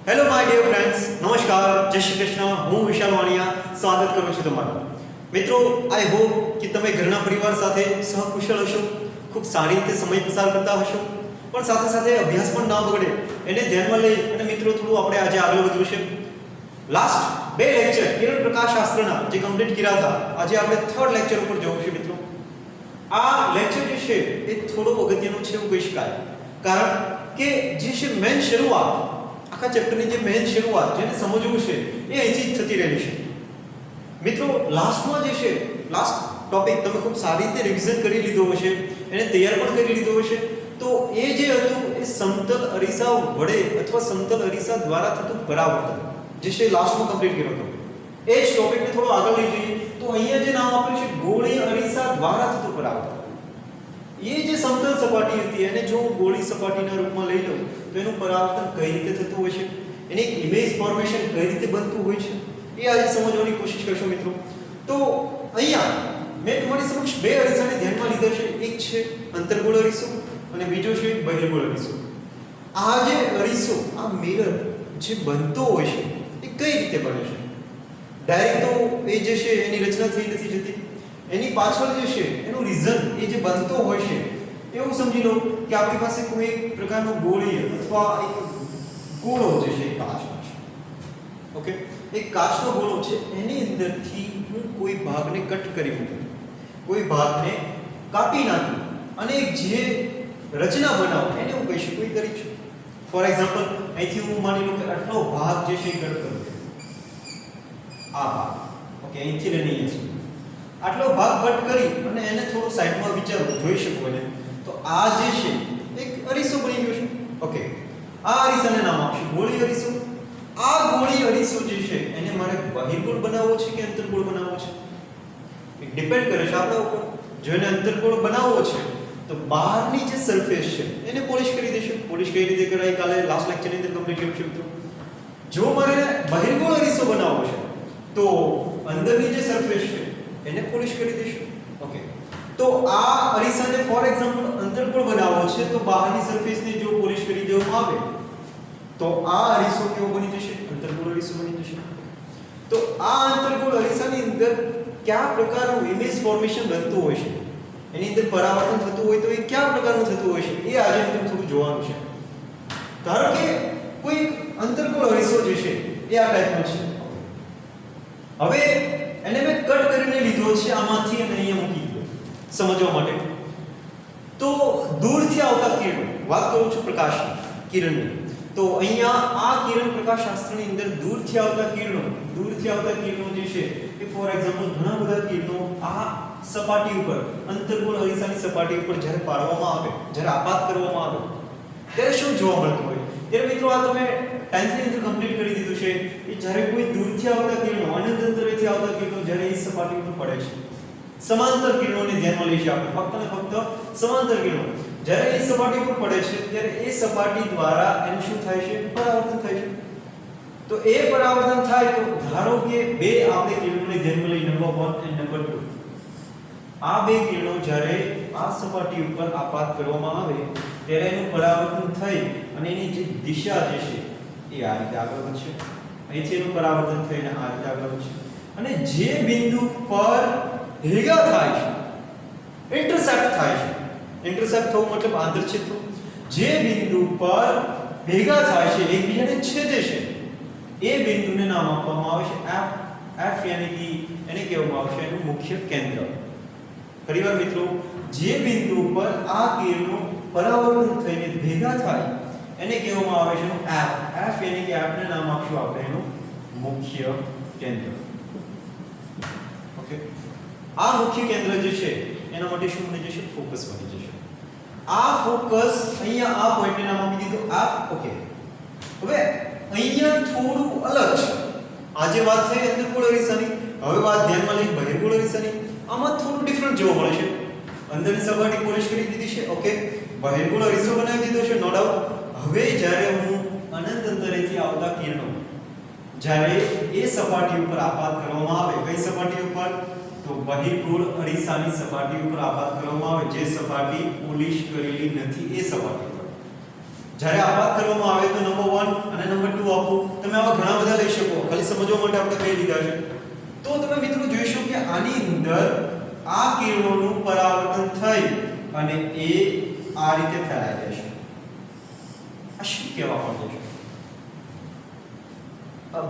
Hello my dear friends, નમસ્કાર, જય શ્રી કૃષ્ણ. હું વિશાલ વાણિયા સ્વાગત કરું છું તમારું. મિત્રો, આઈ હોપ કે તમે ઘરના પરિવાર સાથે સહકુશળ હશો, ખૂબ સારી રીતે સમય પસાર કરતા હશો, પણ સાથે સાથે અભ્યાસ પણ ના બગડે એને ધ્યાનમાં લઈ અને મિત્રો થોડું આપણે આજે આગળ વધવું છે. લાસ્ટ બે લેક્ચર કિરણ પ્રકાશ શાસ્ત્રના જે કમ્પ્લીટ કર્યા હતા, આજે આપણે થર્ડ લેક્ચર ઉપર જવું છે મિત્રો. આ લેક્ચર જે છે એ થોડો અગત્યનો છે એવું કહી શકાય, કારણ કે જે છે મેન શરૂઆત, આખા ચેપ્ટરની જે મેન શરૂઆત જેને સમજવું છે એ અહીંથી જ થતી રહેલી છે મિત્રો. લાસ્ટમાં જે છે લાસ્ટ ટોપિક તમે ખૂબ સારી રીતે રિવિઝન કરી લીધો હશે, એને તૈયાર પણ કરી લીધો હશે. તો એ જે હતું એ સમતલ અરીસા વડે અથવા સમતલ અરીસા દ્વારા થતું પરાવર્તન જે છે લાસ્ટમાં કમ્પ્લીટ કર્યો હતો. એ જ ટોપિકને થોડો આગળ લઈ જઈએ તો અહીંયા જે નામ આપ્યું છે ગોળી અરીસા દ્વારા થતું પરાવર્તન. એ જે સમતલ સપાટી હતી એને જો ગોળી સપાટીના રૂપમાં લઈ લઉં તો એનું પરાવર્તન કઈ રીતે થતું હોય છે, એની ઇમેજ ફોર્મેશન કઈ રીતે બનતું હોય છે, એ આજે સમજવાની કોશિશ કરશો મિત્રો. તો અહીંયા મેં તમારી સમક્ષ બે અરીસાને ધ્યાનમાં લીધા છે. એક છે અંતર્ગોળ અરીસો અને બીજો છે બહિર્ગોળ અરીસો. આ જે અરીસો, આ મિરર જે બનતો હોય છે એ કઈ રીતે બને છે? ડાયરેક્ટ તો એ જે છે એની રચના થઈ નથી જતી. એની પાછળ જે છે એનું રીઝન એ જે બનતો હોય છે એવું સમજી લો કે આપણી પાસે કોઈ એક પ્રકારનો ગોળી અથવા એક ગોળો જે છે કાચનો છે. ઓકે, એક કાચનો ગોળો છે, એની અંદરથી હું કોઈ ભાગને કટ કરી મૂકું, કોઈ ભાગને કાપી નાખું અને જે રચના બનાવું એને હું કહી શકું કરી છું. ફોર એક્ઝામ્પલ, અહીંથી હું માની લઉં કે આટલો ભાગ જે છે એ કટ કરું છું, આ ભાગ. ઓકે, અહીંથી લઈને અહીંયા સુધી આટલો ભાગ કટ કરી અને એને થોડું સાઈડમાં વિચારો જોઈ શકો ને, તો આ જે છે એક અરીસો બની ગયો છે. ઓકે, આ અરીસાને નામ આપશું ગોળી અરીસો. આ ગોળી અરીસો જે છે એને મારે બહિર્ગોળ બનાવવો છે કે અંતર્ગોળ બનાવવો છે, એ ડિપેન્ડ કરે છે આપણા ઉપર. જો એને અંતર્ગોળ બનાવવો છે તો બહારની જે સરફેસ છે એને પોલિશ કરી દેશું. પોલિશ કઈ રીતે કરાય કાલે લાસ્ટ લેક્ચરની અંદર કમ્પ્લીટ કર્યું છે મિત્રો. જો મારે બહિર્ગોળ અરીસો બનાવવો છે તો અંદરની જે સરફેસ છે એને પોલિશ કરી દઈશું. ઓકે, તો આ અરીસાને ફોર એક્ઝામ્પલ અંતર્ગોળ બનાવવો છે તો બહારની સરફેસને જો પોલિશ કરી દેવામાં આવે તો આ અરીસો કેવો બની જશે? અંતર્ગોળ અરીસો બની જશે. તો આ અંતર્ગોળ અરીસાની અંદર કયા પ્રકારનું ઇમેજ ફોર્મેશન બનતું હોય છે, એની અંદર પરાવર્તન થતું હોય તો એ કયા પ્રકારનું થતું હોય છે એ આજે તમને થોડું જોવાનું છે. ધારો કે કોઈ અંતર્ગોળ અરીસો જે છે એ આ ટાઈપનો છે. હવે એને મેં કટ કરીને લીધો છે આમાંથી અને અહીંયા મૂકી દીધો સમજવા માટે. તો દૂરથી આવતા કિરણો, વાત કરું છું પ્રકાશની, કિરણની, તો અહીંયા આ કિરણ પ્રકાશ શાસ્ત્રની અંદર દૂરથી આવતા કિરણો જે છે એ ફોર એક્ઝામ્પલ ઘણા બધા કિરણો આ સપાટી ઉપર, અંતર્ગોળ અરીસાની સપાટી ઉપર જ્યારે પાડવામાં આવે, જ્યારે આપાત કરવામાં આવે ત્યારે શું જોવા મળતું હોય? ત્યારે મિત્રો આ તમે 10th ની અંદર કમ્પ્લીટ કરી દીધું છે. એ જ્યારે કોઈ દૂરથી આવતા કિરણો, અનંત અંતરેથી આવતા કિરણો જ્યારે એ સપાટી ઉપર પડે છે, સમાંતર કિરણોને ધ્યાનમાં લઈશું આપણે, ફક્ત ને ફક્ત સમાંતર કિરણો જ્યારે એ સપાટી ઉપર પડે છે ત્યારે એ સપાટી દ્વારા એનું શું થાય છે? પરાવર્તન થાય છે. તો એ પરાવર્તન થાય તો ધારો કે બે આપણે કિરણોને ધ્યાનમાં લઈ, નંબર 1 અને નંબર 2. આ બે કિરણો જ્યારે આ સપાટી ઉપર આપાત કરવામાં આવે ત્યારે એનું પરાવર્તન થઈ અને એની જે દિશા જે છે એ આ રીતે આગળ વધશે. અહીંથી એનું પરાવર્તન થઈને આ રીતે આગળ વધશે અને જે બિંદુ પર ભેગા થાય છે, ઇન્ટરસેક્ટ થાય છે, ઇન્ટરસેક્ટ થવું મતલબ આંતરછેદ થવું, જે બિંદુ પર ભેગા થાય છે, એકબીજાને છેદે છે, એ બિંદુને નામ આપવામાં આવે છે F. F યાની કે એને કહેવામાં આવે છે એનું મુખ્ય કેન્દ્ર. ફરીવાર મિત્રો, જે બિંદુ પર આ કિરણો પરાવર્તન થઈને ભેગા થાય એને કહેવામાં આવે છે F. F યાની કે આપણે નામ આપશું આપણે એનું મુખ્ય કેન્દ્ર. ઓકે, આ મુખ્ય કેન્દ્ર જે છે એના માટે શું બની જશે? ફોકસ બની જશે. આ ફોકસ અહીંયા આ પોઈન્ટને નામ આપી દીધું F. ઓકે, હવે અહીંયા થોડું અલગ છે. આજે વાત થઈ અંતર્ગોળ અરીસાની, હવે વાત ધ્યાનમાં લઈ બહિર્ગોળ અરીસાની. આમાં થોડું ડિફરન્ટ જોવા મળે છે. અંદરની સપાટી પોલિશ કરી દીધી છે. ઓકે, બહિર્ગોળ અરીસો બનાવી દીધો છે, નો ડાઉટ. હવે જ્યારે હું અનંત અંતરેથી આવતા કિરણો જ્યારે એ સપાટી ઉપર આપાત કરવામાં આવે, કઈ સપાટી ઉપર? તો બહિર્ગોળ અરીસાની સપાટી ઉપર આપાત કરવામાં આવે, જે સપાટી પોલિશ કરેલી નથી એ સપાટી પર. જ્યારે આપાત કરવામાં આવે તો નંબર 1 અને નંબર 2 આપો. તમે આવા ઘણા બધા લઈ શકો, ખાલી સમજવા માટે આપણે કહી દીધા છે. તો તમે મિત્રો જોઈશો કે આની અંદર આ કિરણોનું પરાવર્તન થઈ અને એ આ રીતે ફેલાઈ જશે. આ શું કહેવા માંગે છે?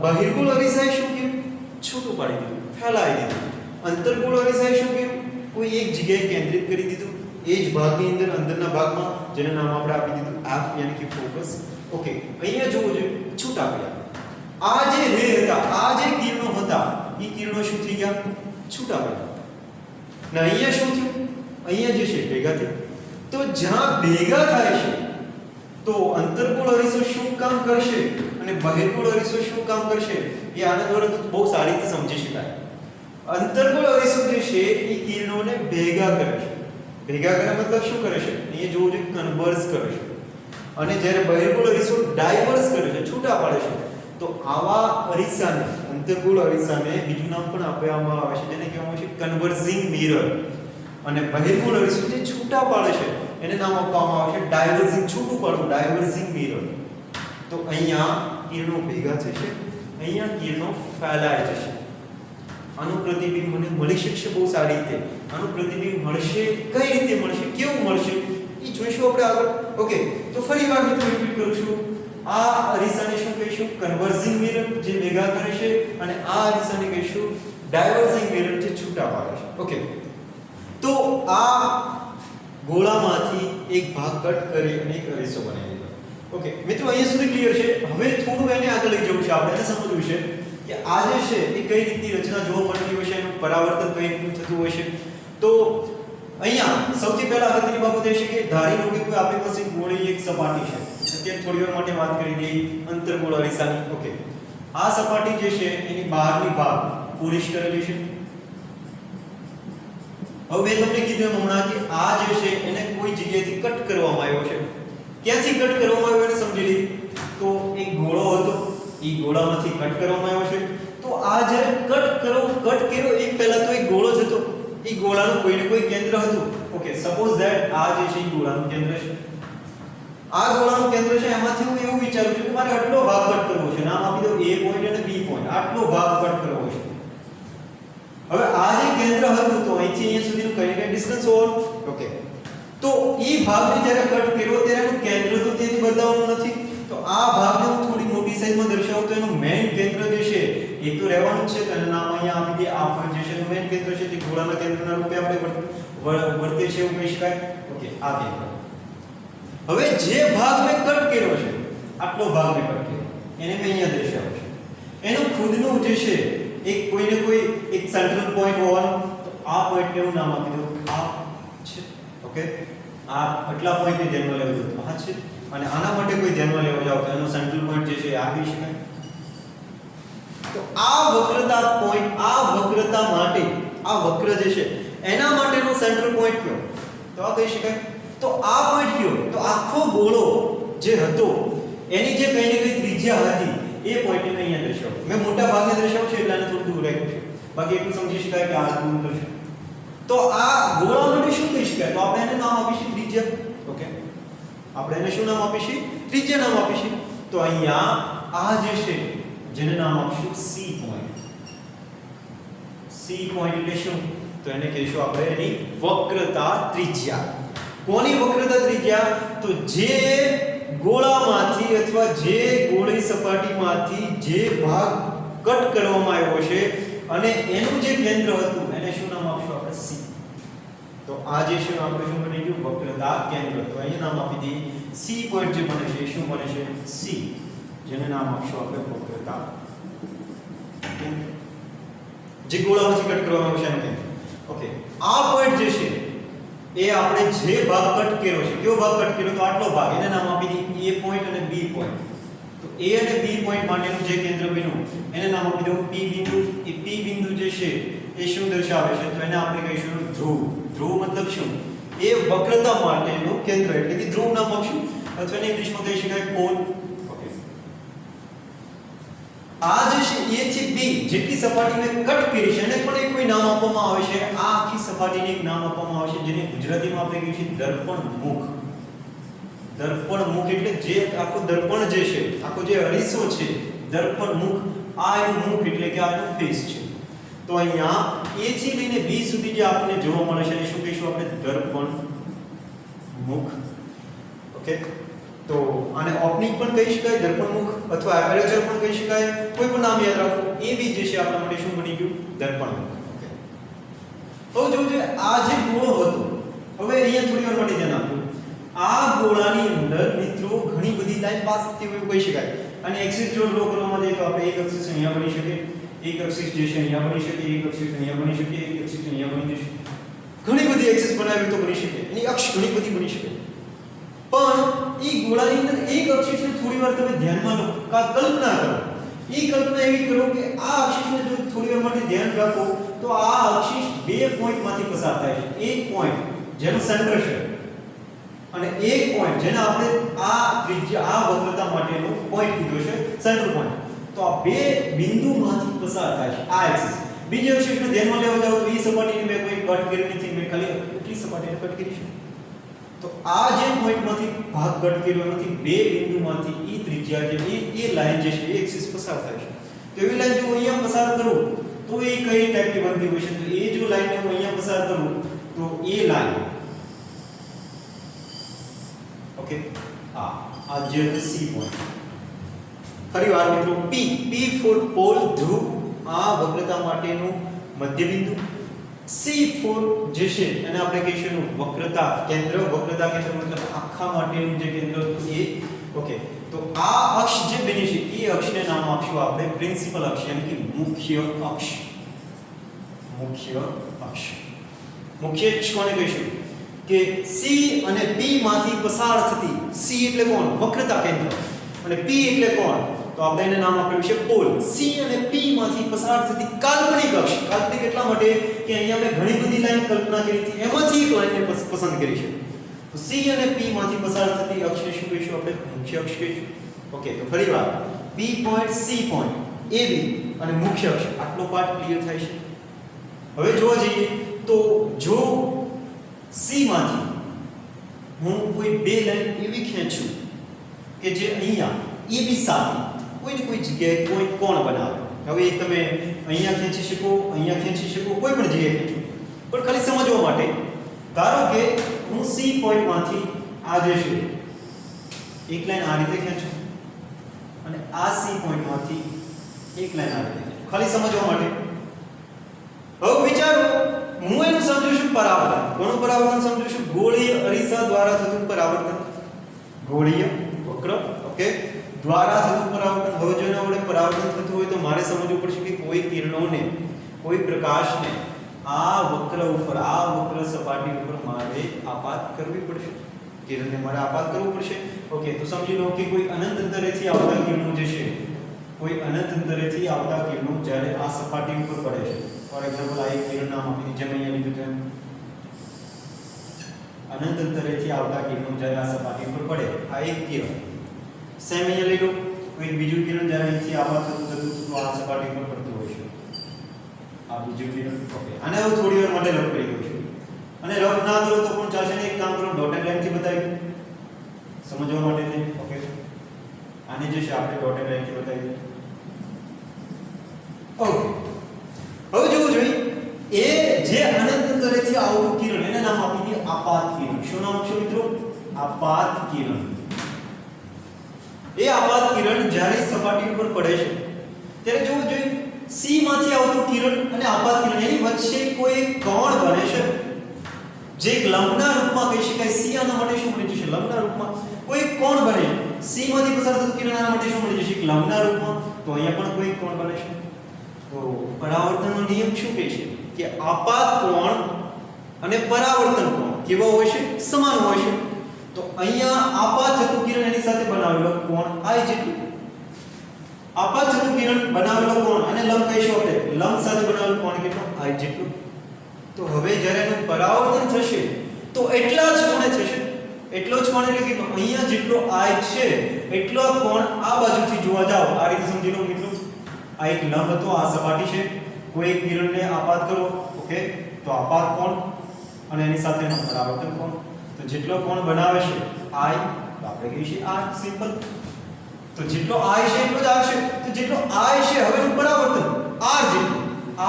બહિર્ગોળ અરીસાએ શું કર્યું? છૂટું પાડી દીધું, ફેલાઈ દીધું. અંતર્ગોળ અરીસાએ શું કર્યું? કોઈ એક જગ્યાએ કેન્દ્રિત કરી દીધું, એ જ ભાગની અંદર, અંદરના ભાગમાં, જેનું નામ આપણે આપી દીધું આંખ, યાની કે ફોકસ. ઓકે, અહીંયા જોવો જોઈએ, છૂટા પડ્યા. આ જે રે હતા, આ જે કિરણો હતા, એ કિરણો શું થઈ ગયા? છૂટા પડ્યા. ને અહીંયા શું થયું? અહીંયા જે છે ભેગા થયા. તો જ્યાં ભેગા થાય છે તો અંતર્ગોળ અરીસો શું કામ કરશે અને બહિર્ગોળ અરીસો શું કામ કરશે, એ આના દ્વારા તો બહુ સારી રીતે સમજી શકાય. અંતર્ગોળ અરીસો જે છે એ કિરણોને ભેગા કરે છે. ભેગા કરે મતલબ શું કરે છે? અહીંયા જોવું જોઈએ, કન્વર્સ કરે છે. અને જ્યારે બહિર્ગોળ અરીસો ડાયવર્સ કરે છે, છૂટા પાડે છે, તો આવા અરીસાને, અંતર્ગોળ અરીસાને બીજું નામ પણ આપવામાં આવે છે, જેને કહેવામાં આવે છે કન્વર્જિંગ મિરર. અને બહિર્ગોળ અરીસો જે છૂટા પાડે છે એને નામ આપવામાં આવે છે ડાયવર્જિંગ, છૂટું પાડવું, ડાયવર્જિંગ મિરર. તો અહીંયા કિરણો ભેગા થશે, અહીંયા કિરણો ફેલાઈ જશે. આનું પ્રતિબિંબ મને મળી શકશે બહુ સારી રીતે. આનું પ્રતિબિંબ મળશે, કઈ રીતે મળશે, કેવું મળશે, એ જોઈશું આપણે આગળ. ઓકે, તો ફરીવાર મિત્રો રિપીટ કરું છું. આ અરીસાને શું કહીશું? કન્વર્જિંગ મિરર, જે ભેગા કરે છે, અને આ અરીસાને કહીશું ડાયવર્જિંગ મિરર, જે છૂટા પાડે છે. ઓકે, તો આ ગોળામાંથી એક ભાગ કટ કરી અને એક અરીસો બનાવી દીધો. ઓકે મિત્રો, અહીંયા સુધી ક્લિયર છે. હવે થોડું એને આગળ લઈ જવું છે, આપણે એને સમજવું છે કે આ જે છે એ કઈ રીતની રચના જોવા મળતી હોય છે, એનું પરાવર્તન કઈ રીતનું થતું હોય છે. તો અહીંયા સૌથી પહેલા અગત્યની બાબત એ છે કે ધારી લો કે કોઈ આપણી પાસે ગોળી એક સપાટી છે. અત્યારે થોડી વાર માટે વાત કરી દઈએ અંતર્ગોળ અરીસાની. ઓકે, આ સપાટી જે છે એની બહારની ભાગ પોલિશ કરેલી છે. હવે મેં તમને કીધું હમણાં કે આ જે છે એને કોઈ જગ્યાએથી કટ કરવામાં આવ્યો છે. ક્યાંથી કટ કરવામાં આવ્યો એને સમજી લઈએ. તો એક ગોળો હતો, એ ગોળામાંથી કટ કરવામાં આવ્યો છે. તો આ જે કટ કર્યો એ પહેલા તો એક ગોળો જ હતો, એ ગોળાનું કોઈને કોઈ કેન્દ્ર હતું. ઓકે, સપોઝ ધેટ આ જે છે એ ગોળાનું કેન્દ્ર છે. આ ગોળાનું કેન્દ્ર છે, એમાંથી હું એવું વિચારું છું કે મારે આટલો ભાગ કટ કરવો છે. નામ આપી દો A પોઈન્ટ અને B પોઈન્ટ. આટલો ભાગ કટ કરવો છે. હવે આ જે કેન્દ્ર હતું તો અહીંથી અહીંયા સુધીનું કઈ ડિસ્ટન્સ હોવાનું. ઓકે, તો એ ભાગને જ્યારે કટ કર્યો ત્યારે એનું કેન્દ્ર તો તેથી બદલાવાનું નથી. તો આ ભાગને હું થોડી મોટી સાઈઝમાં દર્શાવું તો એનું મેઇન કેન્દ્ર જે છે એ તો રહેવાનું જ છે. તેનું નામ અહીંયા આપી દે. આ પોઈન્ટ જે છે એનું મેઇન કેન્દ્ર છે, જે ગોળાના કેન્દ્રના રૂપે આપણે વર્તે છે એવું કહી શકાય. ઓકે, આ કેન્દ્ર. હવે જે ભાગ મેં કટ કર્યો છે, આટલો ભાગ મેં કટ કર્યો, એને મેં અહીંયા દર્શાવ્યો છે. એનું ખુદનું જે છે એક કોઈને કોઈ એક સેન્ટ્રલ પોઈન્ટ હોવાનું. તો આ પોઈન્ટને હું નામ આપી દઉં આ છે. ઓકે, આ આટલા પોઈન્ટને ધ્યાનમાં લેવું જોઈએ આ છે, અને આના માટે કોઈ ધ્યાનમાં લેવા જાવ તો એનો સેન્ટ્રલ પોઈન્ટ જે છે આ કહી શકાય. તો આ વક્રતા પોઈન્ટ, આ વક્રતા માટે, આ વક્ર જે છે એના માટેનો સેન્ટ્રલ પોઈન્ટ કયો? તો આ કહી શકાય. તો આ પોઈન્ટ કયો? તો આખો ગોળો જે હતો એની જે કઈ ને કઈ ત્રિજ્યા હતી એ પોઈન્ટને મેં અહીંયા દર્શાવ્યો. મેં મોટા ભાગે દર્શાવ્યું છે એટલે આને થોડું દૂર રાખ્યું છે, બાકી એટલું સમજી શકાય કે આ દૂર છે. તો આ ગોળા માટે શું કહી શકાય? તો આપણે એને નામ આપીશું ત્રિજ્યા. ઓકે, આપણે એને શું નામ આપીશું? ત્રિજ્યા નામ આપીશું. તો અહીંયા આ જે છે જેને નામ આપીશું C પોઈન્ટ. C પોઈન્ટ એટલે શું? તો એને કહીશું આપણે એની વક્રતા ત્રિજ્યા. કોની વક્રતા ત્રિજ્યા? તો જે ગોળામાંથી અથવા જે ગોળી સપાટીમાંથી જે ભાગ કટ કરવામાં આવ્યો છે અને એનું જે કેન્દ્ર હતું એને શું નામ આપશું આપણે? C. તો આ જે છે આપણે શું બની ગયું? વક્રતા કેન્દ્ર. તો અહીંયા નામ આપી દઈએ C પોઈન્ટ જે બને છે શું બને છે? C, જેને નામ આપશું આપણે વક્રતા કેન્દ્ર. જે ગોળામાંથી કટ કરવામાં આવ્યો છે એનું કેન્દ્ર. ઓકે, આ પોઈન્ટ જે છે એ આપણે જે ભાગ કટ કર્યો છે, કયો ભાગ કટ કર્યો? તો આટલો ભાગ, એને નામ આપી દઈએ A પોઈન્ટ અને B પોઈન્ટ. તો A અને B પોઈન્ટ માટેનું જે કેન્દ્ર બન્યું એને નામ આપી દઉં P બિંદુ. એ P બિંદુ જે છે એ શું દર્શાવે છે? તો એને આપણે કહીશું ધ્રુવ. ધ્રુવ મતલબ શું? એ વક્રતા માટેનું કેન્દ્ર, એટલે કે ધ્રુવ નામ આપશું, અથવા એને ઇંગ્લિશમાં કહી શકાય પોલ. ઓકે, આ જે છે A થી B જેટલી સપાટીને કટ કરી છે એને પણ એક કોઈ નામ આપવામાં આવે છે. આ આખી સપાટીને એક નામ આપવામાં આવે છે જેને ગુજરાતીમાં આપણે કહીએ છીએ દર્પણ મુખ. દર્પણ મુખ એટલે જે આખો દર્પણ જે છે, આખો જે અરીસો છે, દર્પણ મુખ, આ એનું મુખ એટલે કે આ એનું ફેસ છે. તો અહીંયા A થી લઈને B સુધી જે આપણને જોવા મળે છે એ શું કહીશું આપણે? દર્પણ મુખ. ઓકે, તો આને ઓપનિંગ પણ કહી શકાય, દર્પણ મુખ, અથવા એપેરેચર પણ કહી શકાય. કોઈ પણ નામ યાદ રાખો. એ બી જે છે આપણા માટે શું બની ગયું? દર્પણ મુખ. ઓકે, તો જો આ જે ગોળો હતો, હવે અહીંયા થોડી વાર માટે ધ્યાન આપજો. આ ગોળાની અંદર મિત્રો ઘણી બધી લાઈન પાસ થતી હોય કહી શકાય. અને એક્સિસ જો ડ્રો કરવામાં જાય તો આપણે એક એક્સિસ અહીંયા બની શકે, એક એક્સિસ જે છે અહીંયા બની શકે, એક એક્સિસ અહીંયા બની શકે, એક એક્સિસ અહીંયા બની જશે. ઘણી બધી એક્સિસ બનાવી તો બની શકે, એની અક્ષ ઘણી બધી બની શકે. પણ એ ગોળાની અંદર એક અક્ષિસને થોડી વાર તમે ધ્યાનમાં લો, કા કલ્પના કરો. એ કલ્પના એવી કરો કે આ અક્ષિસને જો થોડી વાર માટે ધ્યાન રાખો તો આ અક્ષિસ બે પોઈન્ટમાંથી પસાર થાય છે. એક પોઈન્ટ જેનું સેન્ટર છે અને એક પોઈન્ટ જેને આપણે આ ત્રિજ્યા, આ વક્રતા માટેનો પોઈન્ટ કીધો છે, સેન્ટર પોઈન્ટ. તો આ બે બિંદુમાંથી પસાર થાય છે આ એક્સિસ. બીજી અક્ષિસને ધ્યાનમાં લેવા જાવ તો એ સપાટીને મેં કોઈ કટ કરી નથી, મેં ખાલી એટલી સપાટીને કટ કરી છે. તો આ જે પોઈન્ટમાંથી ભાગ કટ કર્યો નથી, બે બિંદુમાંથી ઈ ત્રિજ્યા જે એ લાઈન જે છે એ એક્સિસ પસાર થાય છે. તો એવી લાઈન જો અહીંયા પસાર કરું તો એ કઈ ટાઈપની બનતી હોય છે? તો એ જો લાઈનને હું અહીંયા પસાર કરું તો એ લાઈન, ઓકે, આ જે સી પોઈન્ટ. ફરી વાર મિત્રો, P ફોર પોલ, ધ્રુવ, આ વક્રતા માટેનું મધ્યબિંદુ. C ફોર જે છે એને આપણે કહીશું વક્રતા કેન્દ્ર. વક્રતા કેન્દ્ર મતલબ આખા માટેનું જે કેન્દ્ર હતું એ. ઓકે, તો આ અક્ષ જે બની છે એ અક્ષને નામ આપશું આપણે પ્રિન્સિપલ અક્ષ, એટલે કે મુખ્ય અક્ષ. મુખ્ય અક્ષ. મુખ્ય અક્ષ કોને કહીશું? કે C અને P માંથી પસાર થતી, C એટલે કોણ? વક્રતા કેન્દ્ર. અને P એટલે કોણ? તો આપણે એને નામ આપેલું છે પોલ. C અને P માંથી પસાર થતી કાલ્પનિક અક્ષ. કાલ્પનિક એટલા માટે કે અહીંયા મેં ઘણી બધી લાઈન કલ્પના કરી હતી, એમાંથી એક લાઈનને પસંદ કરી છે. તો C અને P માંથી પસાર થતી અક્ષને શું કહીશું આપણે? મુખ્ય અક્ષ કહીશું. ઓકે, તો ફરીવાર P point, C point, AB અને મુખ્ય અક્ષ, આટલો પાર્ટ ક્લિયર થાય છે. હવે જોવા જઈએ તો જો C માંથી હું કોઈ બે લાઈન એવી ખેંચું કે જે અહીંયા AB સાથે કોઈ ને કોઈ જગ્યાએ કોઈ કોણ બનાવે. હવે એક તમે અહીંયા ખેંચી શકો, અહીંયા ખેંચી શકો, કોઈ પણ જગ્યાએ ખેંચો. પણ ખાલી સમજવા માટે ધારો કે હું C પોઈન્ટમાંથી આ જે છે એક લાઈન આ રીતે ખેંચું અને આ C પોઈન્ટમાંથી એક લાઈન આ રીતે ખેંચું, ખાલી સમજવા માટે. હવે વિચારો, હું એનું સમજું છું પરાવર્તન. કોનું પરાવર્તન સમજું છું? ગોળીય અરીસા દ્વારા થતું પરાવર્તન. ગોળીય વક્ર, ઓકે, દ્વારા થતું પરાવર્તન. હવે જો એના વડે પરાવર્તન થતું હોય તો મારે સમજવું પડશે કે કોઈ કિરણોને, કોઈ પ્રકાશને આ વક્ર ઉપર, આ વક્ર સપાટી ઉપર મારે આપાત કરવી પડશે. કિરણને મારે આપાત કરવું પડશે. ઓકે, તો સમજી લો કે કોઈ અનંત અંતરેથી આવતા કિરણો જે છે, કોઈ અનંત અંતરેથી આવતા કિરણો જ્યારે આ સપાટી ઉપર પડે છે, ફોર એક્ઝામ્પલ આ એક કિરણ નામ આપી જેમ અહીંયા લીધું તેમ, અનંત અંતરેથી આવતા કિરણો જ્યારે આ સપાટી ઉપર પડે, આ એક કિરણ. સેમ અહીંયા લઈ લો, કોઈ બીજું કિરણ જ્યારે અહીંથી આવા થતું તો આ સપાટી પર પડતું હોય છે, આ બીજું કિરણ. ઓકે, આને હવે થોડી વાર માટે રફ કરી દઉં છું. અને રફ ના કરો તો પણ ચાલશે ને, એક કામ કરો, ડોટેડ લાઈનથી બતાવી સમજવા માટે છે. ઓકે, આને જે છે આપણે ડોટેડ લાઈનથી બતાવી દઈએ. ઓકે, હવે જોવું જોઈએ એ જે અનંત અંતરેથી આવતું કિરણ, એને નામ આપી દઈએ આપાત કિરણ. શું નામ છે મિત્રો? આપાત કિરણ. એ આપાત કિરણ જ્યારે સપાટી ઉપર પડે છે ત્યારે જોવું જોઈએ C માંથી આવતું કિરણ અને આપાત કિરણ એની વચ્ચે કોઈ કોણ બને છે જે એક લંબના રૂપમાં કહી શકાય. C આના માટે શું બની જશે? લંબના રૂપમાં કોઈ કોણ બને. C માંથી પસાર થતું કિરણ આના માટે શું બની જશે? એક લંબના રૂપમાં. તો અહીંયા પણ કોઈ કોણ બને છે. તો પરાવર્તનનો નિયમ શું કહે છે કે આપાત કોણ અને પરાવર્તન કોણ કેવા હોય છે? સમાન હોય છે. તો અહીંયા આપાત થતું કિરણ એની સાથે બનાવેલો કોણ I જેટલું, આપાત થતું કિરણ બનાવેલો કોણ અને લંબ કહીશું આપણે, લંબ સાથે બનાવેલો કોણ કેટલો? I જેટલું. તો હવે જ્યારે એનું પરાવર્તન થશે તો એટલા જ કોણે થશે, એટલો જ કોણ એટલે કે અહીંયા જેટલો I છે એટલો કોણ આ બાજુથી જોવા જાવ આ રીતે સમજી લો મિત્રો. આ એક લંબ હતો, આ સપાટી છે, કોઈ એક કિરણને આપાત કરો, ઓકે, તો આપાત કોણ અને એની સાથે એનો પરાવર્તન કોણ. તો જેટલો કોણ બનાવે છે I આપણે કહીશું r સિમ્પલ. તો જેટલો I છે એટલો જ r છે. તો જેટલો I છે હવે એનું પરાવર્તન r જેટલું.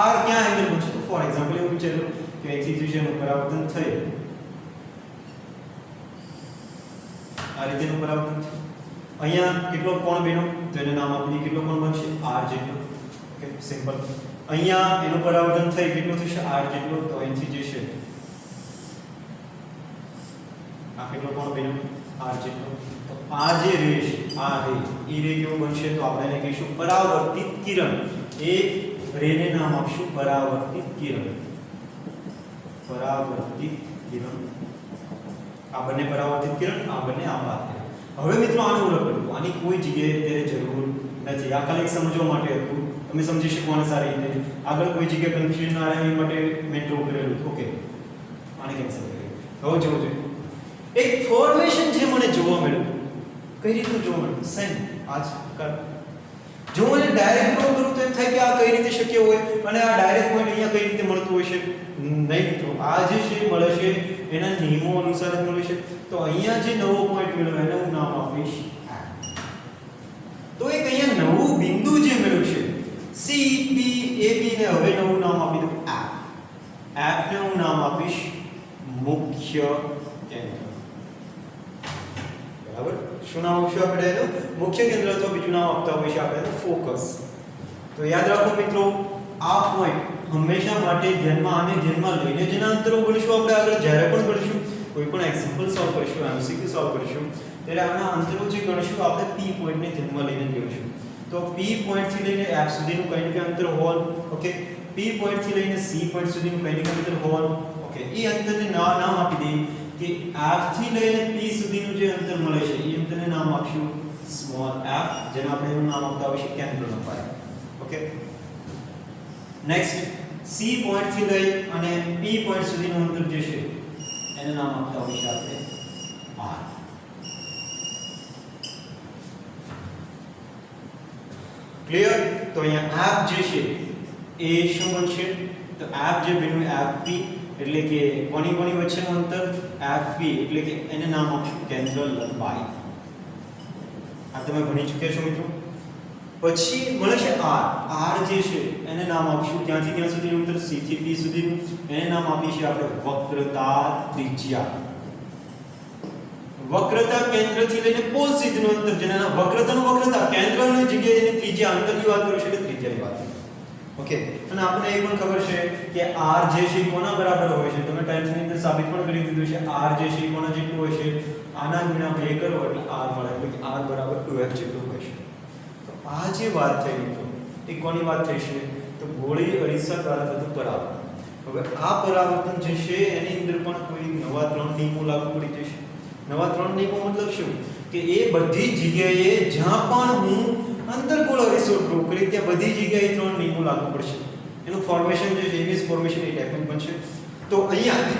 r ક્યાં એંગલ બનશે? તો ફોર એક્ઝામ્પલ એવું વિચારો કે અહીંથી જે છે એનું પરાવર્તન થયું આ રીતેનું પરાવર્તન છે. અહીંયા કેટલો કોણ બન્યો? તો એનું નામ આપી કેટલો કોણ બનશે? r જેટલો. Okay simple. અહીંયા એનું પરાવર્તન થઈ કેટલો થશે? r જેટલો. તો અહીંથી જે છે આ કેટલો કોણ બન્યો? r જેટલો. તો આ જે રે છે આ રે એ રે કેવો બનશે? તો આપણે એને કહીશું પરાવર્તિત કિરણ. એ રે ને નામ આપશું પરાવર્તિત કિરણ. પરાવર્તિત કિરણ. આ બંને પરાવર્તિત કિરણ, આ બંને આપાત કિરણ. હવે મિત્રો આને ઓળખ કરો. આની કોઈ જગ્યાએ અત્યારે જરૂર નથી. આ ખાલી સમજવા માટે હતું. તમે સમજી શકો આને સારી રીતે. આગળ કોઈ જગ્યાએ કન્ફ્યુઝન ના રહે એ માટે મેં ડ્રો કરેલું. ઓકે આને કેન્સલ કરીએ. હવે જોવો જોઈએ એક ફોર્મેશન જે મને જોવા મળ્યું. કઈ રીતનું જોવા મળ્યું? સેમ આ જ કર. જો મને ડાયરેક્ટ ડ્રો કરું તો એમ થાય કે આ કઈ રીતે શક્ય હોય અને આ ડાયરેક્ટ પોઈન્ટ અહીંયા કઈ રીતે મળતું હોય છે. નહીં મિત્રો, આ જે છે મળે છે એના નિયમો અનુસાર જ મળે છે. તો અહીંયા જે નવો પોઈન્ટ મળ્યો એને હું નામ આપીશ આ. તો એક અહીંયા નવું બિંદુ જે મળ્યું છે C P A B ને હવે નવું નામ આપી દઉં આ. F ને હું નામ આપીશ મુખ્ય કેન્દ્ર. બરાબર? શું નામ આપશું આપણે એનું? મુખ્ય કેન્દ્ર. તો બીજું નામ આપતા હોય છે આપણે ફોકસ. તો યાદ રાખો મિત્રો આ પોઈન્ટ હંમેશા માટે ધ્યાનમાં આને ધ્યાનમાં લઈને જ એના અંતરો ગણીશું. આપણે આગળ જ્યારે પણ ગણીશું કોઈ પણ એક્ઝામ્પલ સોલ્વ કરીશું, MCQ સોલ્વ કરીશું ત્યારે આના અંતરો જે ગણીશું આપણે P પોઈન્ટને ધ્યાનમાં લઈને ગણીશું. તો P પોઈન્ટ થી લઈને F સુધીનું કંઈ ને કંઈ અંતર હોવાનું. ઓકે P પોઈન્ટ થી લઈને C પોઈન્ટ સુધીનું કંઈ ને કંઈ અંતર હોવાનું. ઓકે એ અંતરને નામ આપી દઈએ કે F થી લઈને P સુધીનું જે અંતર મળે છે એ અંતરને નામ આપશું સ્મોલ f, જેને આપણે એનું નામ આપતા હોઈએ કેન્દ્રનો પાયો. ઓકે નેક્સ્ટ C પોઈન્ટ થી લઈ અને P પોઈન્ટ સુધીનું અંતર જે છે એને નામ આપતા હોઈએ આપણે r. ક્લિયર? તો અહીંયા f જે છે એ શું બનશે? તો f જે બન્યું fp એટલે કે કોની વચ્ચેનું અંતર fp એટલે કે એને નામ આપશું કેન્દ્ર લંબાઈ. આ તમે ભણી ચૂક્યા છો મિત્રો. પછી મળે છે r. r જે છે એને નામ આપશું ત્યાંથી ત્યાં સુધીનું અંતર c થી p સુધીનું એને નામ આપીશું આપણે વક્રતા ત્રિજ્યા. વક્રતા કેન્દ્રથી લઈને પોલ સુધીનું અંતર જેને વક્રતા કેન્દ્રની જગ્યાએ એની ત્રિજ્યા અંતરની વાત કરું છું એટલે ત્રિજ્યાની વાત. ઓકે અને આપણને એ પણ ખબર છે કે r જે છે કોના બરાબર હોય છે? તમે 10th ની અંદર સાબિત પણ કરી દીધું છે. r જે છે કોના જેટલું હોય છે? આના ગુણ્યા 2 કરો એટલે r મળે એટલે કે r બરાબર 2f જેટલું હોય છે. તો આ જે વાત થઈ તો એ કોની વાત થઈ છે? તો ગોળી અરીસા દ્વારા થતું પરાવર્તન. હવે આ પરાવર્તન જે છે એની અંદર પણ કોઈ નવા 3 નિયમો લાગુ પડી જશે. નવા 3 નિયમો મતલબ શું? કે એ બધી જગ્યાએ જ્યાં પણ હું અંતર્ગોળ અરીસો ડ્રો કરી ત્યાં બધી જગ્યાએ 3 નિયમો લાગુ પડશે. એનું ફોર્મેશન જે છે ઇમેજ ફોર્મેશન એ ટાઈપનું બનશે. તો અહીંયા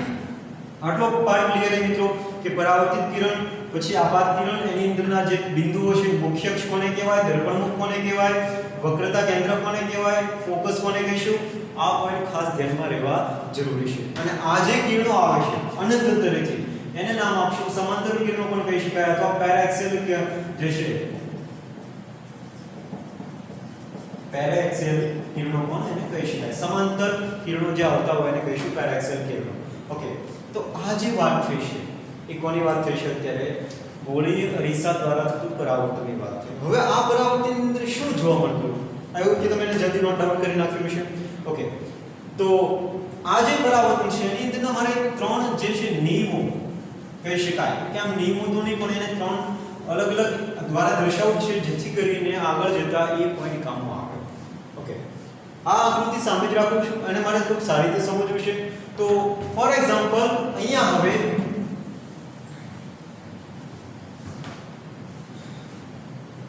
આટલો પાર્ટ ક્લિયર છે મિત્રો કે પરાવર્તિત કિરણ પછી આપાત કિરણ એની અંદરના જે બિંદુઓ છે મુખ્ય અક્ષ કોને કહેવાય, દર્પણમુખ કોને કહેવાય, વક્રતા કેન્દ્ર કોને કહેવાય, ફોકસ કોને કહીશું. આ પોઈન્ટ ખાસ ધ્યાનમાં રહેવા જરૂરી છે. અને આ જે કિરણો આવે છે અનંત અંતરેથી એને નામ આપશું સમાંતર કિરણો પણ કહી શકાય અથવા પેરાએક્સિયલ જે છે પેરાએક્સિયલ કિરણો પણ એને કહી શકાય. સમાંતર કિરણો જે આવતા હોય એને કહીશું પેરાએક્સિયલ કિરણો. ઓકે તો આ જે વાત થઈ છે એ કોની વાત થઈ છે? અત્યારે ગોળીય અરીસા દ્વારા થતું પરાવર્તનની વાત થઈ. હવે આ પરાવર્તનની અંદર શું જોવા મળતું? આવું કે તમે એને જલ્દી નોટ ડાઉન કરી નાખ્યું છે. ઓકે તો આ જે પરાવર્તન છે એની અંદર મારે 3 જે છે નિયમો કહી શકાય કે આમ નિયમો તો નહીં પણ એને 3 અલગ અલગ દ્વારા દર્શાવવું છે જેથી કરીને આગળ જતા એ પોઈન્ટ કામમાં આવે. ઓકે આ આકૃતિ સામે જ રાખું છું અને મારે ખૂબ સારી રીતે સમજવું છે. તો ફોર એક્ઝામ્પલ અહીંયા હવે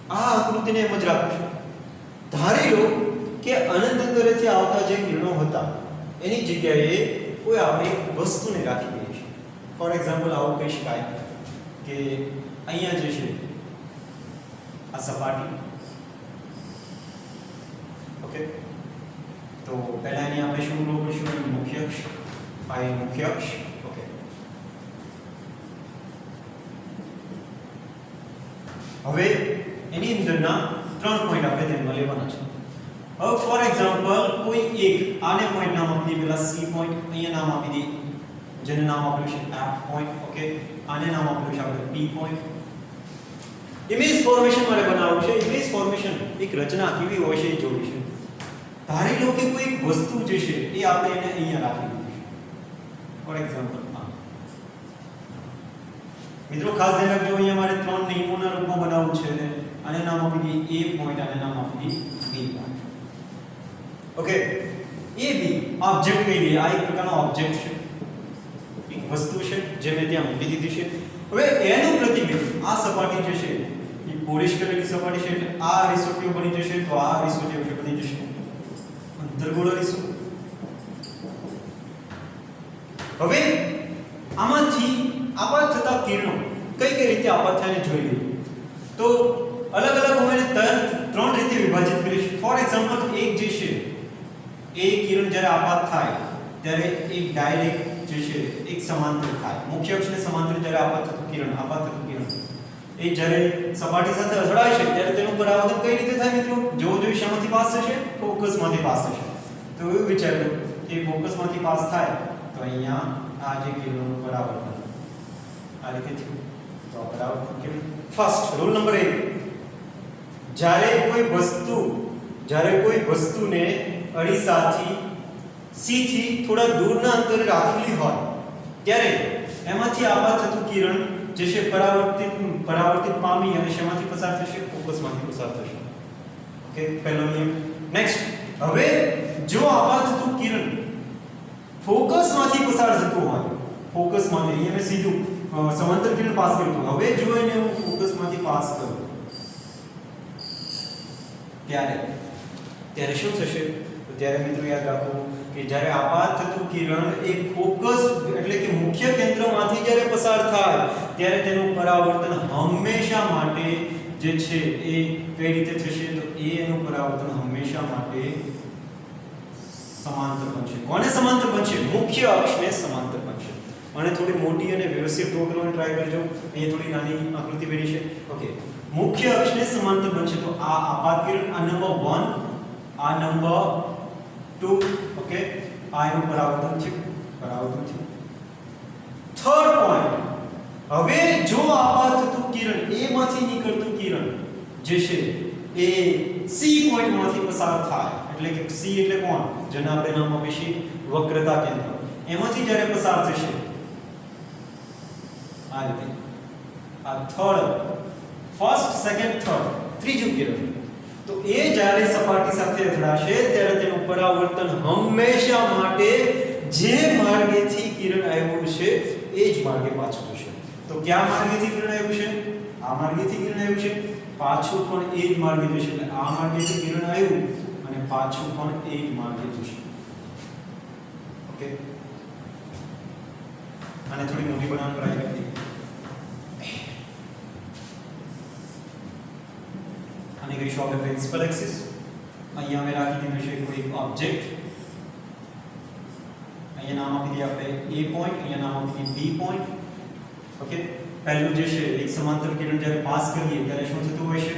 આ આકૃતિને એમ જ રાખું છું. ધારી લો કે અનંત અંતરેથી આવતા જે કિરણો હતા એની જગ્યાએ કોઈ આપણે વસ્તુને રાખી દઈએ છીએ. ફોર એક્ઝામ્પલ આવું કહી શકાય કે અહીંયા જે છે આ સપાટી. ઓકે તો પહેલા એની આપણે શું ડ્રો કરીશું? મુખ્ય અક્ષ. આ મુખ્ય અક્ષ. ઓકે હવે એની અંદરના 3 પોઈન્ટ આપણે ધ્યાનમાં લેવાના છે. હવે ફોર એક્ઝામ્પલ કોઈ એક આને પોઈન્ટ નામ આપી દે, પેલા સી પોઈન્ટ અહીંયા નામ આપી દે, જેને નામ આપ્યું છે એફ પોઈન્ટ. ઓકે, આને નામ આપ્યું છે આપણે પી પોઈન્ટ. ઇમેજ ફોર્મેશન માટે બનાવ્યું છે. ઇમેજ ફોર્મેશન એક રચના કેવી હોય છે એ જોવી છે. ધારી લો કે કોઈ એક વસ્તુ જે છે એ આપણે એને અહીંયા રાખી દીધી છે. ફોર એક્ઝામ્પલ મિત્રો ખાસ ધ્યાન રાખજો, અહીંયા મારે 3 નિયમોના રૂપમાં બનાવવું છે. આને નામ આપી દઈએ a પોઈન્ટ, આને નામ આપી દઈએ b point. Okay, a b object કહી દઈએ. આ એક પ્રકારનો ઓબ્જેક્ટ છે, એક વસ્તુ છે જે મેં ત્યાં મૂકી દીધી છે. હવે એનું પ્રતિબિંબ આ સપાટી જે છે એ પોલિશ કરેલી સપાટી છે, એટલે આ અરીસો બની જશે, તો આ અરીસો જે બની જશે અંતર્ગોળ અરીસો. હવે આમાંથી આપાત થતા કિરણો કઈ કઈ રીતે આપાત થાય ને જોઈ લઈએ. તો અલગ અલગ અમે 3 રીતે વિભાજિત કરીશું. ફોર એક્ઝામ્પલ એક જે છે એ કિરણ જ્યારે આપાત થાય ત્યારે એક ડાયરેક્ટ જે છે એક સમાંતર થાય. મુખ્ય અક્ષને સમાંતર જ્યારે આપાત થતું કિરણ એ જ્યારે સપાટી સાથે અથડાય છે ત્યારે તેનું પરાવર્તન કઈ રીતે થાય મિત્રો? જો શામાંથી પાસ થશે? ફોકસમાંથી પાસ થશે. તો એવું વિચારો કે ફોકસમાંથી પાસ થાય તો અહીંયા આ જે કિરણોનું પરાવર્તન આ રીતે થયું. તો પરાવર્તન કેવું? ફર્સ્ટ રૂલ નંબર 1, જ્યારે કોઈ વસ્તુને અરીસાથી સી થી થોડા દૂરના અંતરે રાખેલી હોય ત્યારે એમાંથી આપાત થતું કિરણ જે છે પરાવર્તિત પામી અને શેમાંથી પસાર થશે? ફોકસમાંથી પસાર થશે. ઓકે, પહેલો નિયમ. નેક્સ્ટ, હવે જો આપાત થતું કિરણ ફોકસમાંથી પસાર થતું હોય, ફોકસમાંથી અહીંયા મેં સીધું સમાંતર કિરણ પાસ કર્યું. હવે જો એને હું ફોકસમાંથી પાસ કરું ત્યારે શું થશે? તો ત્યારે મિત્રો યાદ રાખો કે જ્યારે આપાત થતું કિરણ એ ફોકસ એટલે કે મુખ્ય કેન્દ્રમાંથી જ્યારે પસાર થાય ત્યારે તેનું પરાવર્તન હંમેશા માટે જે છે એ કઈ રીતે થશે? તો એનું પરાવર્તન હંમેશા માટે સમાંતર બનશે. કોને સમાંતર બનશે? મુખ્ય અક્ષને સમાંતર બનશે. અને થોડી મોટી અને વ્યવસ્થિત ડ્રો કરવાની ટ્રાય કરજો. અહીંયા થોડી નાની આકૃતિ બની છે. ઓકે, મુખ્ય અક્ષને સમાંતર બનશે. તો આ આપાત કિરણ, આ નંબર 1, આ નંબર 2. ઓકે, આ એનું પરાવર્તન થયું. થર્ડ પોઈન્ટ, હવે જો આપાત થતું કિરણ એ માંથી નીકળતું કિરણ જે છે એ સી પોઈન્ટ માંથી પસાર થાય, એટલે કે સી એટલે કોણ? જેને આપણે નામ આપીશું વક્રતા કેન્દ્ર. એમાંથી જ્યારે પસાર થશે આ રીતે, આ ફર્સ્ટ, સેકન્ડ, થર્ડ, ત્રીજું કિરણ, તો એ જ્યારે સપાટી સાથે અથડાશે ત્યારે તેનું પરાવર્તન હંમેશા માટે જે માર્ગેથી કિરણ આવ્યું છે એ જ માર્ગે પાછું જશે. તો કયા માર્ગેથી કિરણ આવ્યું છે? આ માર્ગેથી કિરણ આવ્યું છે, પાછું પણ એ જ માર્ગે જશે. એટલે આ માર્ગેથી કિરણ આવ્યું અને પાછું પણ એ જ માર્ગે જશે. ઓકે, આને થોડી મોટી બનાવવાની ટ્રાય કરી. આને કહીશું આપણે પ્રિન્સિપલ એક્સિસ. અહીંયા મેં રાખી દીધું છે કોઈ એક ઓબ્જેક્ટ. અહીંયા નામ આપી દઈએ આપણે a પોઈન્ટ, અહીંયા નામ આપી દઈએ b પોઈન્ટ. ઓકે, પહેલું જે છે એક સમાંતર કિરણ જ્યારે પાસ કરીએ ત્યારે શું થતું હોય છે?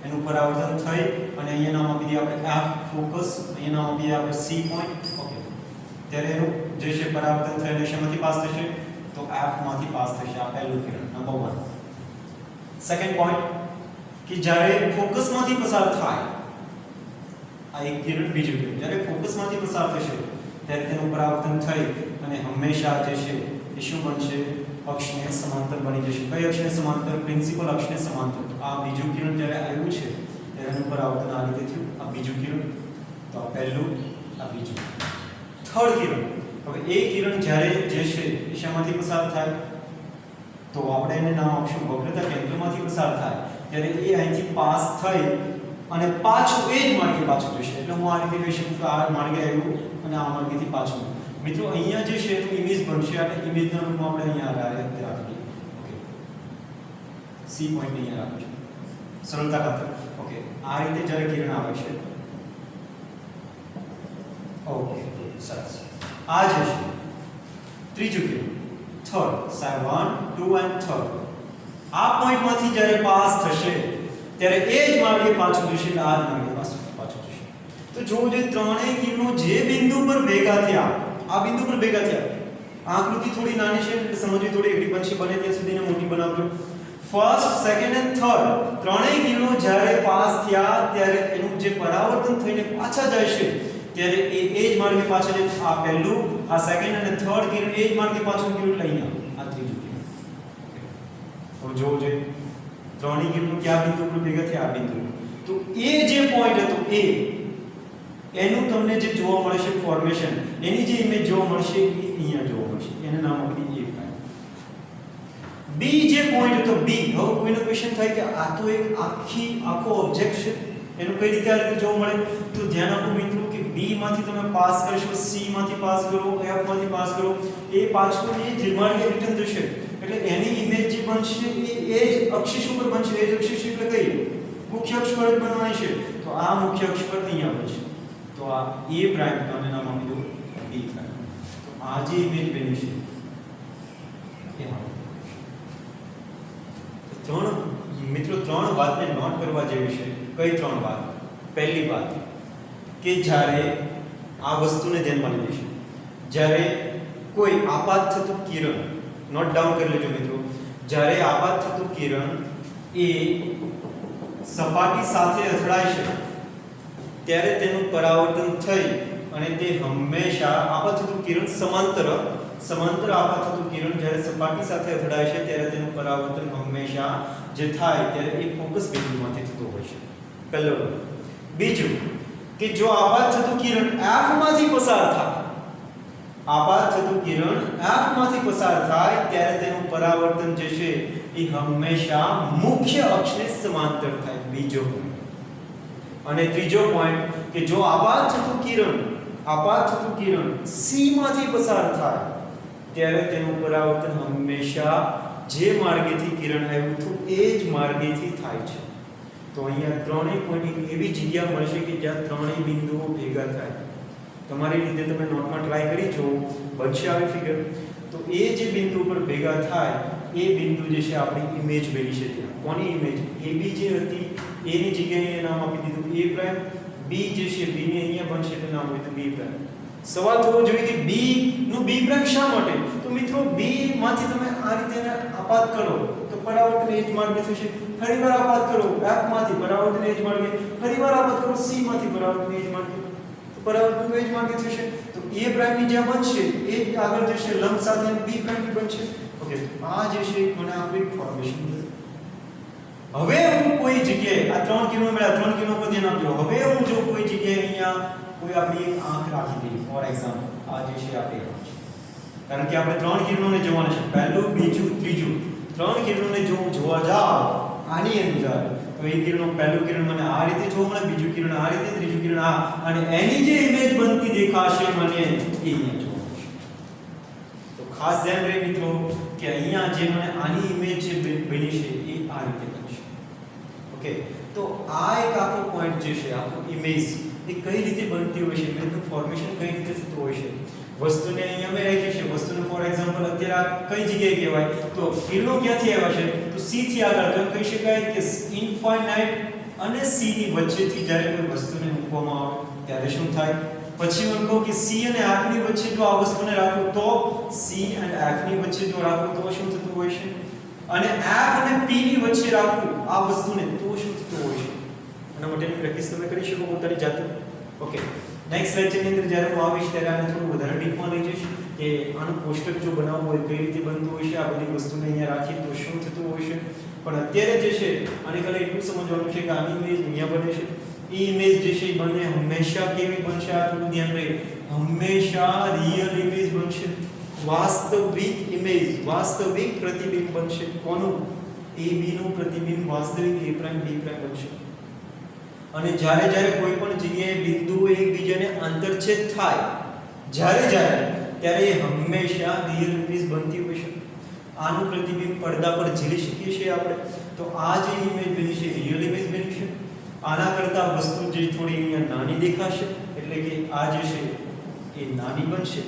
એનું પરાવર્તન થઈ અને અહીંયા નામ આપી દઈએ આપણે f ફોકસ, અહીંયા નામ આપી દઈએ આપણે c પોઈન્ટ. ઓકે, ત્યારે એનું જે છે પરાવર્તન થઈને શેમાંથી પાસ થશે? તો f માંથી પાસ થશે. આ પહેલું કિરણ નંબર 1. સેકન્ડ પોઈન્ટ કે જ્યારે ફોકસમાંથી પસાર થાય, આ એક કિરણ, બીજું કિરણ જ્યારે ફોકસમાંથી પસાર થશે ત્યારે તેનું પરાવર્તન થઈ અને હંમેશા જે છે એ શું બનશે? અક્ષને સમાંતર બની જશે. કઈ અક્ષને સમાંતર? પ્રિન્સિપલ અક્ષને સમાંતર. તો આ બીજું કિરણ જ્યારે આવ્યું છે ત્યારે એનું પરાવર્તન આ રીતે થયું. આ બીજું કિરણ, તો આ પહેલું, આ બીજું. થર્ડ કિરણ, હવે એ કિરણ જ્યારે જે છે એ શામાંથી પસાર થાય? તો આપણે એને નામ આપશું વક્રતા કેન્દ્રમાંથી પસાર થાય ત્યારે એ અહીંથી પાસ થઈ અને પાછું એ જ માર્ગે પાછું જશે. એટલે હું આ રીતે કહી શકું કે આ માર્ગે આવ્યું અને આ માર્ગેથી પાછું. મિત્રો અહીંયા જે છે તો ઇમેજ બનશે. આ ઇમેજના રૂપમાં આપણે અહીંયા રાખીએ. ઓકે, સી પોઈન્ટ અહીંયા રાખીશું સરળતા ખાતર. ઓકે, આ રીતે જ્યારે કિરણ આવે છે. ઓકે, સરસ. આ જે છે ત્રીજું કિરણ, થર્ડ, 1, 2 and 3. આ પોઈન્ટમાંથી જ્યારે પાસ થશે ત્યારે એ જ માર્ગે પાછું જશે એટલે આ જ માર્ગે પાછું જશે. તો જોવું જોઈએ ત્રણેય કિરણો જે બિંદુ પર ભેગા થયા, આ બિંદુ પર ભેગા થયા. આકૃતિ થોડી નાની છે એટલે સમજવી થોડી અઘરી બનશે, બને ત્યાં સુધીને મોટી બનાવજો. ફર્સ્ટ, સેકન્ડ એન્ડ થર્ડ ત્રણેય કિરણો જ્યારે પાસ થયા ત્યારે એનું જે પરાવર્તન થઈને પાછા જાય છે ત્યારે એ જ માર્ગે પાછા જાય. આ પહેલું, આ સેકન્ડ અને થર્ડ કિરણ એ જ માર્ગે પાછું કિરણ લઈને આ ત્રીજું કિરણ. તો જોવું જોઈએ ત્રણેય કિરણો કયા બિંદુ પર ભેગા થયા, આ બિંદુ. તો એ જે પોઈન્ટ હતો એ એનું તમને જે જોવા મળે છે ફોર્મેશન, એની જે ઇમેજ જોવા મળશે એ અહીંયા જોવા મળશે. એને નામ આપી દઈએ A'. બી જે પોઈન્ટ હતો બી, હવે કોઈનો ક્વેશ્ચન થાય કે આ તો એક આખો ઓબ્જેક્ટ છે, એનું કઈ રીતે આ રીતે જોવા મળે? તો ધ્યાન આપો મિત્રો કે બી માંથી તમે પાસ કરશો, સી માંથી પાસ કરો, એફ માંથી પાસ કરો, એ પાછું એ ત્રિમાણીય રિટર્ન થશે. એટલે એની ઇમેજ જે બનશે એ જ અક્ષિસ ઉપર બનશે. એ જ અક્ષિસ એટલે કઈ મુખ્ય અક્ષ પર જ બનવાની છે. તો આ મુખ્ય અક્ષ પર અહીંયા બનશે. તો આ A પ્રાઇમ તો આને નામ આપી દો B પ્રાઇમ. તો આ જે ઇમેજ બની છે એ ત્રણ વાતને નોટ કરવા જેવી છે. કઈ ત્રણ વાત? પહેલી વાત કે જ્યારે આ વસ્તુને ધ્યાનમાં લીધી છે, જ્યારે કોઈ આપાત થતું કિરણ, નોટ ડાઉન કરી લેજો મિત્રો, જ્યારે આપાત થતું કિરણ એ સપાટી સાથે અથડાય છે ત્યારે તેનું પરાવર્તન થઈ અને તે હંમેશા આપાત થતું કિરણ સમાંતર આપાત થતું કિરણ જ્યારે સપાટી સાથે અથડાય છે ત્યારે તેનું પરાવર્તન હંમેશા જે થાય ત્યારે એ ફોકસ બિંદુમાંથી થતું હોય છે. પહેલું. બીજું કે જો આપાત થતું કિરણ F માંથી પસાર થાય, આપાત થતું કિરણ F માંથી પસાર થાય ત્યારે તેનું પરાવર્તન જે છે એ હંમેશા મુખ્ય અક્ષને સમાંતર થાય. બીજો પોઈન્ટ. અને ત્રીજો પોઈન્ટ કે જો આપાત થતું કિરણ C માંથી પસાર થાય ત્યારે તેનું પરાવર્તન હંમેશા જે માર્ગેથી કિરણ આવ્યું હતું એ જ માર્ગેથી થાય છે. તો અહીંયા ત્રણેય પોઈન્ટ એવી જગ્યા મળશે કે જ્યાં ત્રણેય બિંદુઓ ભેગા થાય. તમારી રીતે તમે નોટમાં ટ્રાય કરી જો, બનશે આવી ફિગર. તો એ જે બિંદુ પર ભેગા થાય એ બિંદુ જે છે આપણી ઇમેજ બની છે. ત્યાં કોની ઇમેજ? AB જે હતી એની જગ્યાએ નામ આપી દીધું A પ્રાઇમ. B જે છે B ને અહીંયા બનશે એટલે નામ આપી દીધું B પ્રાઇમ. સવાલ થવો જોઈએ કે B નું B પ્રાઇમ શા માટે? તો મિત્રો B માંથી તમે આ રીતે આપાત કરો તો પરાવર્તન એ જ માર્ગે થશે. ફરીવાર આપાત કરો F માંથી પરાવર્તન એ જ માર્ગે, ફરીવાર આપાત કરો C માંથી પરાવર્તન એ જ માર્ગે, તો પરાવર્તન એ જ માર્ગે થશે. તો A પ્રાઇમ ની જ્યાં બનશે એ આગળ જશે લંબ સાથે B પ્રાઇમ ની બનશે. ઓકે, આ જે છે મને આપણી ફોર્મેશન. હવે હું કોઈ જગ્યાએ આ ત્રણ કિરણો મળ્યા, ત્રણ કિરણો પર ધ્યાન આપજો. હવે હું જો કોઈ જગ્યાએ અહીંયા કોઈ આપણી આંખ રાખી દઈએ, ફોર એક્ઝામ્પલ આ જે છે આપણી આંખ છે, કારણ કે આપણે ત્રણ કિરણોને જોવાના છે, પહેલું, બીજું, ત્રીજું. ત્રણ કિરણોને જો હું જોવા જાઉં આની અંદર તો એ કિરણો, પહેલું કિરણ મને આ રીતે જોવા મળે, બીજું કિરણ આ રીતે, ત્રીજું કિરણ આ, અને એની જે ઇમેજ બનતી દેખાશે મને એ અહીંયા જોવા મળશે. તો ખાસ ધ્યાન રહે મિત્રો કે અહીંયા જે મને આની ઇમેજ છે બની છે એ આ રીતે બનશે. ઓકે, તો આ એક આખો પોઈન્ટ જે છે, આખો ઇમેજ એ કઈ રીતે બનતી હોય છે, એનું ફોર્મેશન કઈ રીતે થતું હોય છે. વસ્તુને અહીંયા મેં રાખી છે, વસ્તુને ફોર એક્ઝામ્પલ અત્યારે આ કઈ જગ્યાએ કહેવાય તો કિરણો ક્યાંથી આવ્યા છે તો C થી આગળ, તો કહી શકાય કે ઇન્ફાઇનાઇટ અને C ની વચ્ચેથી જ્યારે કોઈ વસ્તુને મૂકવામાં આવે ત્યારે શું થાય. પછી હું કહું કે C અને F ની વચ્ચે જો આ વસ્તુને રાખું તો C અને F ની વચ્ચે જો રાખું તો શું થતું હોય છે, અને F અને P ની વચ્ચે રાખું આ વસ્તુને તો શું થતું હોય છે. આના માટેની પ્રેક્ટિસ તમે કરી શકો પોતાની જાતે. ઓકે, નેક્સ્ટ લેક્ચરની અંદર જ્યારે હું આવીશ ત્યારે આને થોડું વધારે ડીપમાં લઈ જઈશ કે આનું પોસ્ટર જો બનાવવું હોય કઈ રીતે બનતું હોય છે, આ બધી વસ્તુને અહીંયા રાખીએ તો શું થતું હોય છે. પણ અત્યારે જે છે આને ખાલી એટલું સમજવાનું છે કે આની ઇમેજ અહીંયા બને છે, એ ઇમેજ જે છે એ બને હંમેશા કેવી બનશે, આ થોડું ધ્યાન રહે, હંમેશા રિયલ ઇમેજ બનશે, વાસ્તવિક ઇમેજ, વાસ્તવિક પ્રતિબિંબ બનશે. કોનું? AB નું પ્રતિબિંબ વાસ્તવિક A પ્રાઇમ B પ્રાઇમ બનશે. અને જ્યારે જ્યારે કોઈ પણ જગ્યાએ બિંદુઓ એકબીજાને આંતરછેદ થાય ત્યારે એ હંમેશા રિયલ ઇમેજ બનતી હોય છે. આનું પ્રતિબિંબ પડદા પર ઝીલી શકીએ છીએ આપણે. તો આ જે ઇમેજ બની છે રિયલ ઇમેજ બની છે. આના કરતા વસ્તુ જે થોડી અહીંયા નાની દેખાશે એટલે કે આ જે છે એ નાની બનશે.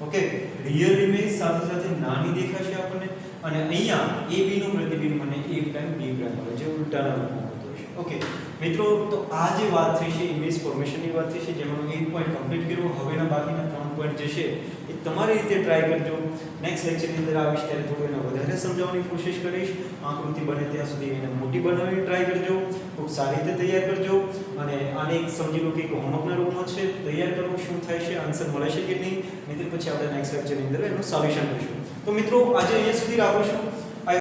ઓકે, રિયલ ઇમેજ સાથે સાથે નાની દેખાશે આપણને, અને અહીંયા AB નું પ્રતિબિંબ મને A પ્રાઇમ B પ્રાઇમ આવે જે ઉલટાના રૂપમાં હોતું ઓકે મિત્રો, તો આ જે વાત થઈ છે ઇમેજ ફોર્મેશનની વાત થઈ છે, જેમાં એક પોઈન્ટ કમ્પ્લીટ કર્યો. હવેના બાકીના 3 પોઈન્ટ જે છે એ તમારી રીતે ટ્રાય કરજો. નેક્સ્ટ લેક્ચરની અંદર આવીશ ત્યારે થોડું એને વધારે સમજાવવાની કોશિશ કરીશ. આકૃતિ બને ત્યાં સુધી એને મોટી બનાવવાની ટ્રાય કરજો. ખૂબ સારી રીતે તૈયાર કરજો. અને આને એક સમજી લો કે એક હોમવર્કના રૂપમાં છે, તૈયાર કરો. શું થાય છે, આન્સર મળે છે કે નહીં, નહીંતર પછી આપણે નેક્સ્ટ લેક્ચરની અંદર એનું સોલ્યુશન કરીશું. તો મિત્રો આજે અહીંયા સુધી રાખું છું.